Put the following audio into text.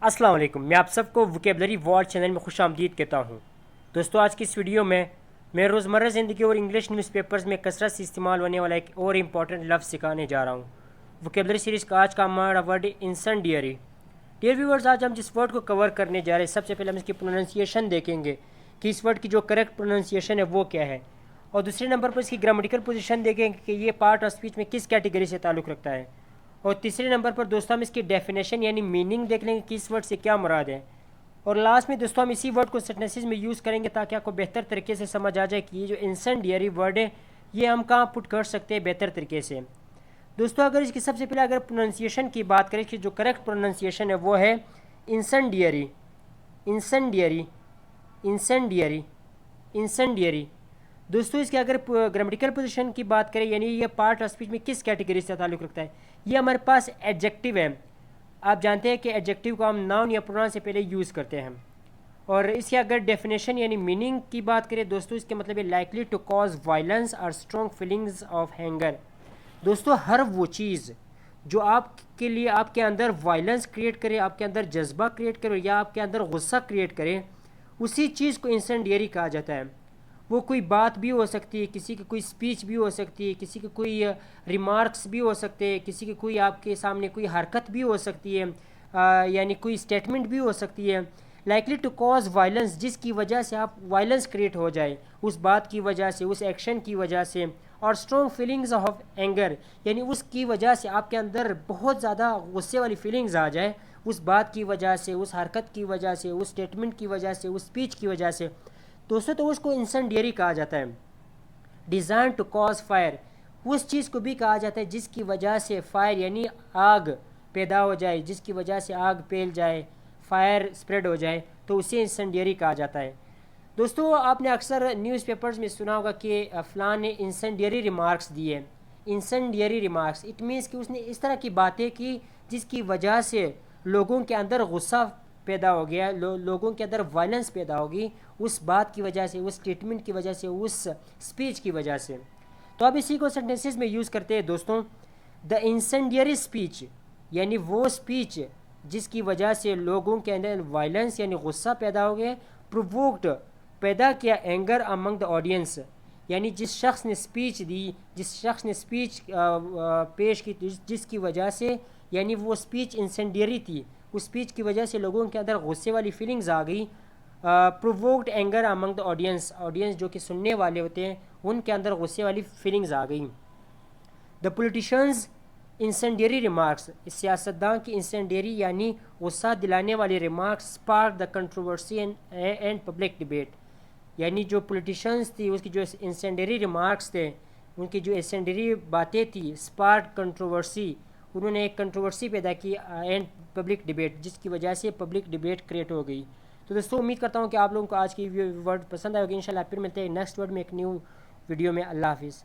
السلام علیکم، میں آپ سب کو وکیبلری والڈ چینل میں خوش آمدید کہتا ہوں۔ دوستو، آج کی اس ویڈیو میں روزمرہ زندگی اور انگلش نیوز پیپرز میں کثرت سے استعمال ہونے والا ایک اور امپورٹنٹ لفظ سکھانے جا رہا ہوں۔ وکیبلری سیریز کا آج کا ہمارا ورڈ انسینڈیئری۔ ڈیئر ویورز، آج ہم جس ورڈ کو کور کرنے جا رہے ہیں، سب سے پہلے ہم اس کی پروننسیشن دیکھیں گے کہ اس ورڈ کی جو کریکٹ پروننسیشن ہے وہ کیا ہے، اور دوسرے نمبر پر اس کی گرامیٹیکل پوزیشن دیکھیں گے کہ یہ پارٹ آف اسپیچ میں کس کیٹیگری سے تعلق رکھتا ہے، اور تیسرے نمبر پر دوستوں ہم اس کی ڈیفینیشن یعنی میننگ دیکھ لیں گے کہ اس ورڈ سے کیا مراد ہے، اور لاسٹ میں دوستوں ہم اسی ورڈ کو سینٹنسز میں یوز کریں گے تاکہ آپ کو بہتر طریقے سے سمجھ آ جائے کہ یہ جو انسینڈیئری ورڈ ہے یہ ہم کہاں پٹ کر سکتے ہیں بہتر طریقے سے۔ دوستوں، اگر اس کی سب سے پہلے اگر پروننسیشن کی بات کریں کہ جو کریکٹ پروننسیشن ہے وہ ہے انسینڈیئری، انسینڈیئری، انسینڈیئری، انسینڈیئری۔ دوستوں، اس کی اگر گرامیٹیکل پوزیشن کی بات کریں یعنی یہ پارٹ آف اسپیچ میں کس کیٹیگری سے تعلق رکھتا ہے، یہ ہمارے پاس ایڈجیکٹیو ہے۔ آپ جانتے ہیں کہ ایڈجیکٹیو کو ہم ناؤن یا پروناؤن سے پہلے یوز کرتے ہیں، اور اس کی اگر ڈیفینیشن یعنی میننگ کی بات کریں دوستوں، اس کے مطلب ہے لائکلی ٹو کاز وائلنس اور اسٹرانگ فیلنگز آف ہینگر۔ دوستوں، ہر وہ چیز جو آپ کے لیے آپ کے اندر وائلنس کریٹ کرے، آپ کے اندر جذبہ کریٹ کرے یا آپ کے اندر غصہ کریٹ کرے، اسی چیز کو انسینڈیئری کہا جاتا ہے۔ وہ کوئی بات بھی ہو سکتی ہے، کسی کی کوئی اسپیچ بھی ہو سکتی ہے، کسی کی کوئی ریمارکس بھی ہو سکتے ہیں، کسی کی کوئی آپ کے سامنے کوئی حرکت بھی ہو سکتی ہے، یعنی کوئی اسٹیٹمنٹ بھی ہو سکتی ہے لائکلی ٹو کاز وائلنس، جس کی وجہ سے آپ وائلنس کریٹ ہو جائے اس بات کی وجہ سے، اس ایکشن کی وجہ سے، اور اسٹرانگ فیلنگز آف اینگر، یعنی اس کی وجہ سے آپ کے اندر بہت زیادہ غصے والی فیلنگز آ جائے اس بات کی وجہ سے، اس حرکت کی وجہ سے، اس اسٹیٹمنٹ کی وجہ سے، اس اسپیچ کی وجہ سے، دوستوں تو اس کو انسینڈیئری کہا جاتا ہے۔ ڈیزائن ٹو کاز فائر، اس چیز کو بھی کہا جاتا ہے جس کی وجہ سے فائر یعنی آگ پیدا ہو جائے، جس کی وجہ سے آگ پھیل جائے، فائر اسپریڈ ہو جائے، تو اسے انسینڈیئری کہا جاتا ہے۔ دوستو، آپ نے اکثر نیوز پیپرز میں سنا ہوگا کہ فلاں نے انسینڈیئری ریمارکس دیے۔ انسینڈیئری ریمارکس اٹ مینس کہ اس نے اس طرح کی باتیں کی جس کی وجہ سے لوگوں کے اندر غصہ پیدا ہو گیا، لوگوں کے اندر وائلنس پیدا ہوگی اس بات کی وجہ سے، اس اسٹیٹمنٹ کی وجہ سے، اس اسپیچ کی وجہ سے۔ تو اب اسی کو سینٹنسز میں یوز کرتے ہیں دوستوں۔ دا انسینڈیئری اسپیچ یعنی وہ اسپیچ جس کی وجہ سے لوگوں کے اندر وائلنس یعنی غصہ پیدا ہو گیا، پرووکڈ پیدا کیا اینگر امنگ دا آڈینس، یعنی جس شخص نے اسپیچ دی، جس شخص نے اسپیچ پیش کی جس کی وجہ سے، یعنی وہ اسپیچ انسینڈیئری تھی، اس اسپیچ کی وجہ سے لوگوں کے اندر غصے والی فیلنگز آ گئی، provoked anger Umang the audience, audience جو کہ سننے والے ہوتے ہیں ان کے اندر غصے والی فیلنگز آ گئیں۔ دا پولیٹیشنز انسینڈیئری ریمارکس، سیاستداں کی انسینڈیئری یعنی غصہ دلانے والی remarks spark the controversy and public debate, یعنی جو پولیٹیشنز تھی اس کی جو انسینڈیئری ریمارکس تھے، ان کی جو انسینڈیئری باتیں تھیں، اسپارک کنٹروورسی، انہوں نے ایک کنٹروورسی پیدا کی اینڈ پبلک ڈبیٹ، جس کی وجہ سے پبلک ڈبیٹ کریٹ ہو گئی۔ تو دوستوں، امید کرتا ہوں کہ آپ لوگوں کو آج کی ورڈ پسند آئے ہوگی۔ انشاءاللہ پھر ملتے ہیں نیکسٹ ورڈ میں ایک نیو ویڈیو میں۔ اللہ حافظ۔